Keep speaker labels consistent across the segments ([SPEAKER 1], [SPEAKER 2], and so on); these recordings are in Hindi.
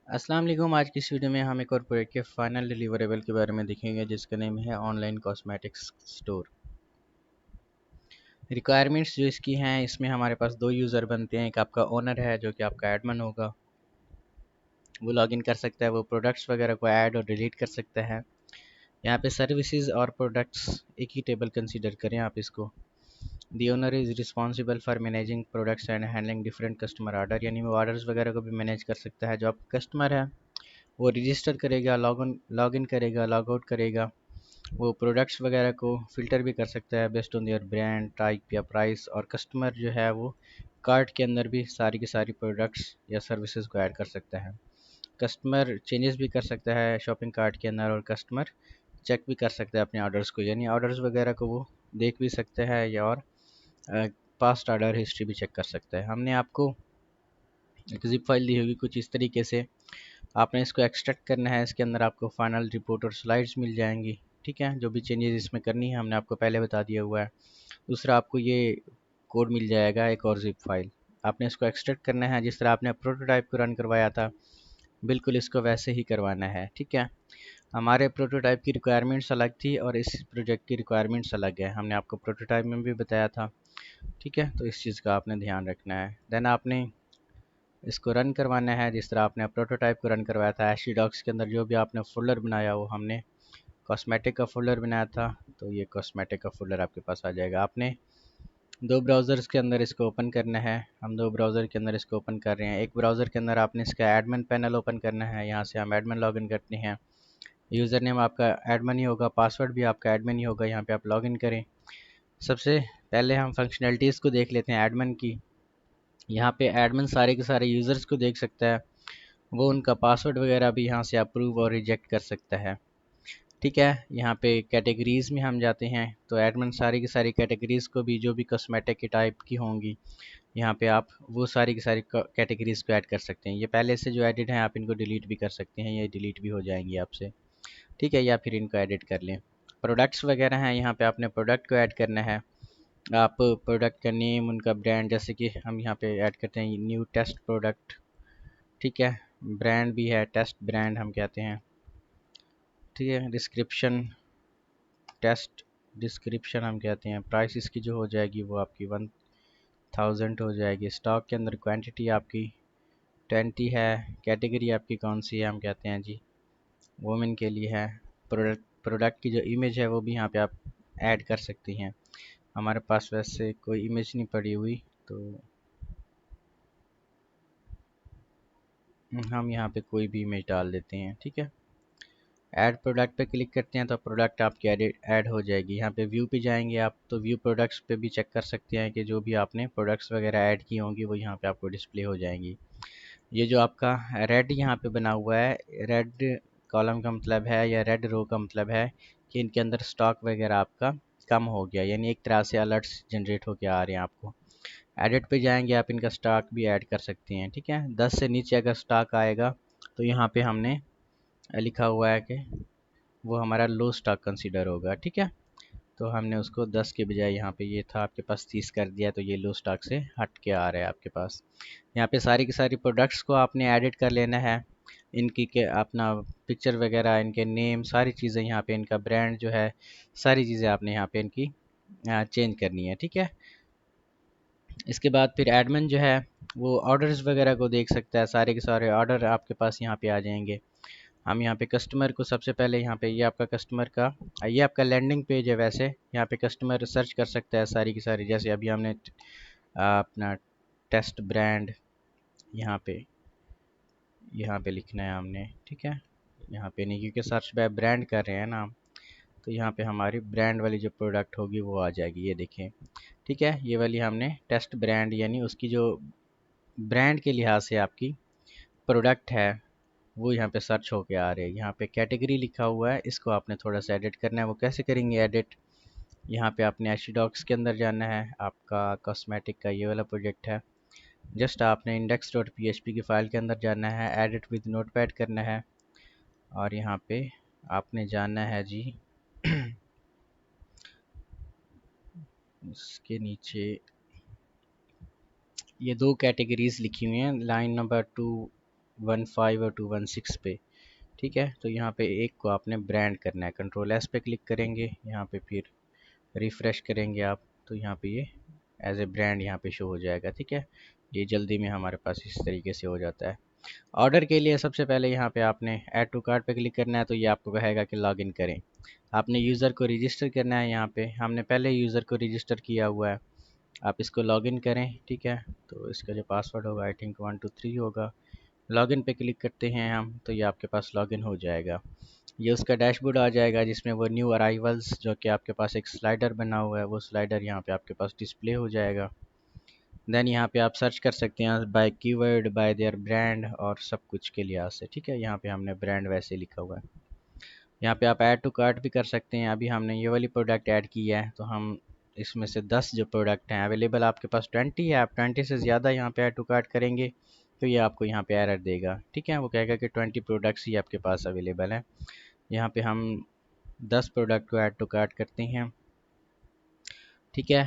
[SPEAKER 1] अस्सलाम वालेकुम। आज की इस वीडियो में हम एक और प्रोडक्ट के फाइनल डिलीवरेबल के बारे में देखेंगे जिसका नेम है ऑनलाइन कॉस्मेटिक्स स्टोर। रिक्वायरमेंट्स जो इसकी हैं, इसमें हमारे पास दो यूज़र बनते हैं। एक आपका ओनर है जो कि आपका एडमिन होगा, वो लॉगिन कर सकता है, वो प्रोडक्ट्स वगैरह को ऐड और डिलीट कर सकता है। यहाँ पे सर्विसेज और प्रोडक्ट्स एक ही टेबल कंसीडर करें आप इसको। The owner is responsible for managing products and handling different customer order, यानी वो ऑर्डर्स वगैरह को भी मैनेज कर सकता है। जो आपका कस्टमर है वो रजिस्टर करेगा, लॉग इन करेगा, लॉग आउट करेगा। वो प्रोडक्ट्स वगैरह को फ़िल्टर भी कर सकता है based on their brand, type या प्राइस। और कस्टमर जो है वो कार्ट के अंदर भी सारी की सारी प्रोडक्ट्स या सर्विसेज को ऐड कर सकता है। कस्टमर चेंजेस भी कर सकता है शॉपिंग कार्ट के अंदर, और कस्टमर चेक भी कर सकता है अपने ऑर्डर्स को, यानी ऑर्डर्स वगैरह को वो देख भी सकते हैं या और पास्ट ऑर्डर हिस्ट्री भी चेक कर सकता है। हमने आपको एक ज़िप फाइल दी होगी कुछ इस तरीके से, आपने इसको एक्सट्रैक्ट करना है। इसके अंदर आपको फाइनल रिपोर्ट और स्लाइड्स मिल जाएंगी। ठीक है, जो भी चेंजेस इसमें करनी है हमने आपको पहले बता दिया हुआ है। दूसरा, आपको ये कोड मिल जाएगा एक और ज़िप फाइल, आपने इसको एक्सट्रैक्ट करना है। जिस तरह आपने प्रोटोटाइप को रन करवाया था, बिल्कुल इसको वैसे ही करवाना है। ठीक है, हमारे प्रोटोटाइप की रिक्वायरमेंट्स अलग थी और इस प्रोजेक्ट की रिक्वायरमेंट्स अलग है, हमने आपको प्रोटोटाइप में भी बताया था। ठीक है, तो इस चीज़ का आपने ध्यान रखना है। देन आपने इसको रन करवाना है जिस तरह आपने प्रोटोटाइप को रन करवाया था। एच डॉक्स के अंदर जो भी आपने फोल्डर बनाया वो हमने कॉस्मेटिक का फोल्डर बनाया था, तो ये कॉस्मेटिक का फोल्डर आपके पास आ जाएगा। आपने दो ब्राउज़र्स के अंदर इसको ओपन करना है। हम दो ब्राउज़र के अंदर इसको ओपन कर रहे हैं। एक ब्राउज़र के अंदर आपने इसका एडमिन पैनल ओपन करना है। यहाँ से हम एडमिन लॉगिन करते हैं। यूज़र नेम आपका एडमिन ही होगा, पासवर्ड भी आपका एडमिन ही होगा। यहाँ पे आप लॉगिन करें। सबसे पहले हम फंक्शनैलिटीज़ को देख लेते हैं एडमिन की। यहाँ पे एडमिन सारे के सारे यूज़र्स को देख सकता है, वो उनका पासवर्ड वगैरह भी यहाँ से अप्रूव और रिजेक्ट कर सकता है। ठीक है, यहाँ पे कैटेगरीज़ में हम जाते हैं तो एडमिन सारी की सारी कैटेगरीज़ को भी, जो भी कॉस्मेटिक की टाइप की होंगी, यहाँ पे आप वो सारी की सारी कैटेगरीज़ को ऐड कर सकते हैं। ये पहले से जो एडिट हैं आप इनको डिलीट भी कर सकते हैं, ये डिलीट भी हो जाएंगी आपसे। ठीक है, या फिर इनको एडिट कर लें। प्रोडक्ट्स वगैरह हैं, यहाँ पे आपने प्रोडक्ट को ऐड करना है। आप प्रोडक्ट का नेम, उनका ब्रांड, जैसे कि हम यहाँ पे ऐड करते हैं न्यू टेस्ट प्रोडक्ट। ठीक है, ब्रांड भी है, टेस्ट ब्रांड हम कहते हैं। ठीक है, डिस्क्रिप्शन, टेस्ट डिस्क्रिप्शन हम कहते हैं। प्राइस इसकी जो हो जाएगी वो आपकी 1000 हो जाएगी। स्टॉक के अंदर क्वांटिटी आपकी 20 है। कैटेगरी आपकी कौन सी है, हम कहते हैं जी वोमेन के लिए है। प्रोडक्ट की जो इमेज है वो भी यहाँ पे आप ऐड कर सकती हैं। हमारे पास वैसे कोई इमेज नहीं पड़ी हुई, तो हम यहाँ पे कोई भी इमेज डाल देते हैं। ठीक है, ऐड प्रोडक्ट पे क्लिक करते हैं तो प्रोडक्ट आपकी ऐड हो जाएगी। यहाँ पे व्यू पे जाएंगे आप तो व्यू प्रोडक्ट्स पे भी चेक कर सकते हैं कि जो भी आपने प्रोडक्ट्स वगैरह ऐड की होंगी वो यहाँ पे आपको डिस्प्ले हो जाएंगी। ये जो आपका रेड यहाँ पे बना हुआ है, रेड कॉलम का मतलब है या रेड रो का मतलब है कि इनके अंदर स्टॉक वगैरह आपका कम हो गया, यानी एक तरह से अलर्ट्स जनरेट होकर आ रहे हैं आपको। एडिट पे जाएंगे, आप इनका स्टॉक भी ऐड कर सकते हैं। ठीक है, 10 से नीचे अगर स्टॉक आएगा तो यहाँ पे हमने लिखा हुआ है कि वो हमारा लो स्टॉक कंसीडर होगा। ठीक है, तो हमने उसको 10 के बजाय, यहाँ पे ये था आपके पास 30 कर दिया, तो ये लो स्टॉक से हट के आ रहा है आपके पास। यहाँ पे सारी की सारी प्रोडक्ट्स को आपने एडिट कर लेना है। इनकी के अपना पिक्चर वगैरह, इनके नेम, सारी चीज़ें यहाँ पे, इनका ब्रांड जो है, सारी चीज़ें आपने यहाँ पे इनकी चेंज करनी है। ठीक है, इसके बाद फिर एडमिन जो है वो ऑर्डर्स वगैरह को देख सकता है। सारे के सारे ऑर्डर आपके पास यहाँ पे आ जाएंगे। हम यहाँ पे कस्टमर को सबसे पहले, यहाँ पे ये आपका कस्टमर का, ये आपका लैंडिंग पेज है। वैसे यहाँ पे कस्टमर सर्च कर सकता है सारी की सारी, जैसे अभी हमने अपना टेस्ट ब्रांड यहाँ पे लिखना है हमने। ठीक है, यहाँ पे नहीं, क्योंकि सर्च बाय ब्रांड कर रहे हैं ना हम, तो यहाँ पे हमारी ब्रांड वाली जो प्रोडक्ट होगी वो आ जाएगी, ये देखें। ठीक है, ये वाली हमने टेस्ट ब्रांड, यानी उसकी जो ब्रांड के लिहाज से आपकी प्रोडक्ट है वो यहाँ पे सर्च होके आ रहे हैं। यहाँ पे कैटेगरी लिखा हुआ है, इसको आपने थोड़ा सा एडिट करना है। वो कैसे करेंगे एडिट, यहाँ पे आपने एच डॉक्स के अंदर जाना है। आपका कॉस्मेटिक का ये वाला प्रोजेक्ट है, जस्ट आपने index dot P H P की फ़ाइल के अंदर जाना है, एडिट विद नोटपैड करना है, और यहाँ पे आपने जाना है जी इसके नीचे ये दो कैटेगरीज लिखी हुई हैं, लाइन नंबर 2 215 और 216 पे। ठीक है, तो यहाँ पे एक को आपने ब्रांड करना है। कंट्रोल एस पे क्लिक करेंगे, यहाँ पे फिर रिफ़्रेश करेंगे आप, तो यहाँ पे ये एज ए ब्रांड यहाँ पे शो हो जाएगा। ठीक है, ये जल्दी में हमारे पास इस तरीके से हो जाता है। ऑर्डर के लिए सबसे पहले यहाँ पे आपने ऐड टू कार्ट पे क्लिक करना है, तो ये आपको कहेगा कि लॉगिन करें। आपने यूज़र को रजिस्टर करना है। यहाँ पे हमने पहले यूज़र को रजिस्टर किया हुआ है, आप इसको लॉगिन करें। ठीक है, तो इसका जो पासवर्ड होगा आई थिंक 123 होगा। लॉगिन पे क्लिक करते हैं हम, तो ये आपके पास लॉगिन हो जाएगा। ये उसका डैशबोर्ड आ जाएगा जिसमें वो न्यू अराइवल्स जो कि आपके पास एक स्लाइडर बना हुआ है, वो स्लाइडर यहाँ पे आपके पास डिस्प्ले हो जाएगा। देन यहाँ पे आप सर्च कर सकते हैं by keyword, by their brand और सब कुछ के लिहाज से। ठीक है, यहाँ पे हमने ब्रांड वैसे लिखा हुआ है। यहाँ पे आप ऐड टू कार्ट भी कर सकते हैं। अभी हमने ये वाली प्रोडक्ट ऐड की है, तो हम इसमें से 10 जो प्रोडक्ट हैं अवेलेबल, आपके पास 20 है, आप 20 से ज़्यादा यहाँ पे ऐड टू कार्ट करेंगे तो ये आपको यहाँ पे एरर देगा। ठीक है, वो कहेगा कि 20 प्रोडक्ट्स ही आपके पास अवेलेबल हैं। यहाँ पे हम 10 प्रोडक्ट को ऐड टू कार्ट करते हैं। ठीक है,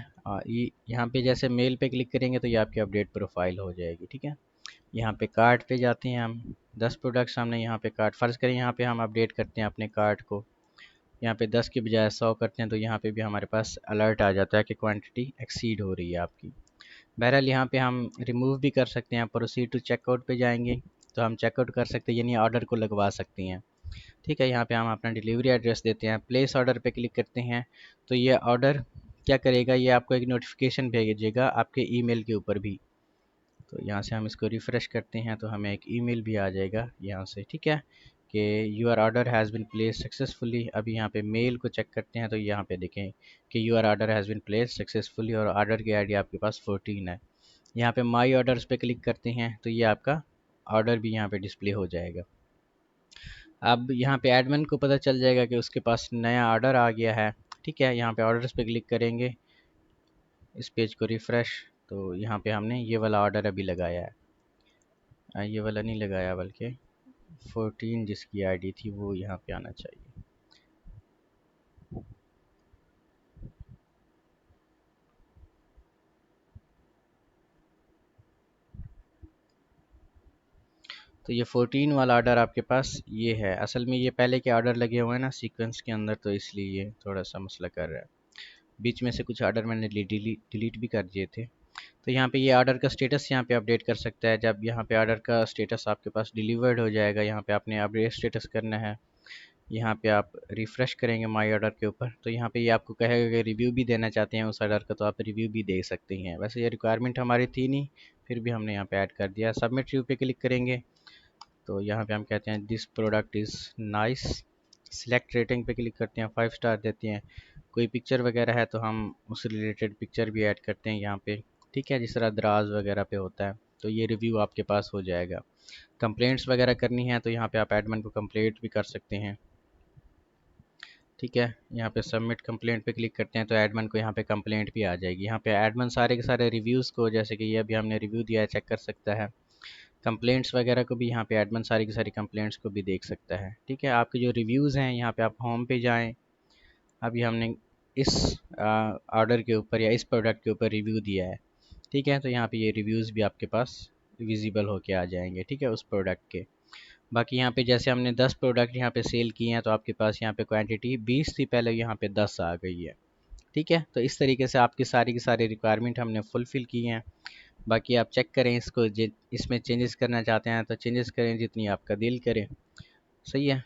[SPEAKER 1] यहाँ पे जैसे मेल पे क्लिक करेंगे तो ये आपकी अपडेट प्रोफाइल हो जाएगी। ठीक है, यहाँ पे कार्ट पे जाते हैं हम। 10 प्रोडक्ट्स हमने यहाँ पे कार्ट, फ़र्ज़ करें यहाँ पे हम अपडेट करते हैं अपने कार्ट को, यहाँ पे 10 की बजाय 100 करते हैं, तो यहाँ पे भी हमारे पास अलर्ट आ जाता है कि क्वांटिटी एक्सीड हो रही है आपकी। बहरहाल यहाँ पे हम रिमूव भी कर सकते हैं। प्रोसीड टू चेकआउट पे जाएंगे तो हम चेकआउट कर सकते हैं, यानी ऑर्डर को लगवा सकते हैं। ठीक है, यहाँ पे हम अपना डिलीवरी एड्रेस देते हैं, प्लेस ऑर्डर पे क्लिक करते हैं, तो ये ऑर्डर क्या करेगा, ये आपको एक नोटिफिकेशन भेजेगा आपके ईमेल के ऊपर भी। तो यहाँ से हम इसको रिफ़्रेश करते हैं तो हमें एक ईमेल भी आ जाएगा यहाँ से। ठीक है, कि your order has been place successfully. अभी यहाँ पे मेल को चेक करते हैं तो यहाँ पे देखें कि your order has been place successfully और ऑर्डर की आईडी आपके पास 14 है। यहाँ पे माई ऑर्डर्स पे क्लिक करते हैं तो ये आपका ऑर्डर भी यहाँ पे डिस्प्ले हो जाएगा। अब यहाँ पे एडमिन को पता चल जाएगा कि उसके पास नया ऑर्डर आ गया है। ठीक है, यहाँ पे ऑर्डर्स पे क्लिक करेंगे, इस पेज को रिफ़्रेश, तो यहाँ पे हमने ये वाला ऑर्डर अभी लगाया है। ये वाला नहीं लगाया, बल्कि 14 जिसकी आईडी थी वो यहाँ पे आना चाहिए। तो ये 14 वाला ऑर्डर आपके पास ये है। असल में ये पहले के ऑर्डर लगे हुए हैं ना सीक्वेंस के अंदर, तो इसलिए ये थोड़ा सा मसला कर रहा है। बीच में से कुछ ऑर्डर मैंने डिलीट भी कर दिए थे। तो यहाँ पे ये ऑर्डर का स्टेटस यहाँ पे अपडेट कर सकता है। जब यहाँ पे ऑर्डर का स्टेटस आपके पास डिलीवर्ड हो जाएगा, यहाँ पे आपने अपडेट स्टेटस करना है। यहाँ पे आप रिफ़्रेश करेंगे माई ऑर्डर के ऊपर, तो यहाँ पे ये आपको कहेगा कि रिव्यू भी देना चाहते हैं उस ऑर्डर का, तो आप रिव्यू भी दे सकते हैं। वैसे ये रिक्वायरमेंट हमारी थी नहीं, फिर भी हमने यहाँ पे ऐड कर दिया। सबमिट रिव्यू पे क्लिक करेंगे तो यहाँ पे हम कहते हैं this product is nice. Select rating पे क्लिक करते हैं, 5 स्टार देते हैं। कोई पिक्चर वगैरह है तो हम उस रिलेटेड पिक्चर भी ऐड करते हैं यहाँ पे। ठीक है, जिस तरह दराज वगैरह पे होता है, तो ये रिव्यू आपके पास हो जाएगा। कंप्लेंट्स वगैरह करनी है तो यहाँ पे आप एडमिन को कंप्लेंट भी कर सकते हैं। ठीक है, यहाँ पे सबमिट कंप्लेंट पे क्लिक करते हैं तो एडमिन को यहाँ पे कंप्लेंट भी आ जाएगी। यहाँ पे एडमिन सारे के सारे रिव्यूज़ को, जैसे कि ये अभी हमने रिव्यू दिया है, चेक कर सकता है। कंप्लेंट्स वगैरह को भी यहाँ पे एडमिन सारी की सारी कंप्लेंट्स को भी देख सकता है। ठीक है, आपके जो रिव्यूज़ हैं यहाँ पे आप होम पे जाएँ। अभी हमने इस ऑर्डर के ऊपर या इस प्रोडक्ट के ऊपर रिव्यू दिया है। ठीक है, तो यहाँ पे ये रिव्यूज़ भी आपके पास विजिबल होके आ जाएंगे। ठीक है, उस प्रोडक्ट के। बाकी यहाँ पे जैसे हमने 10 प्रोडक्ट यहाँ पे सेल किए हैं, तो आपके पास यहाँ पे क्वांटिटी 20 थी पहले, यहाँ पे 10 आ गई है। ठीक है, तो इस तरीके से आपकी सारी की सारी रिक्वायरमेंट हमने फुलफ़िल की हैं। बाकी आप चेक करें इसको, इसमें चेंजेस करना चाहते हैं तो चेंजेस करें जितनी आपका दिल करे। सही है।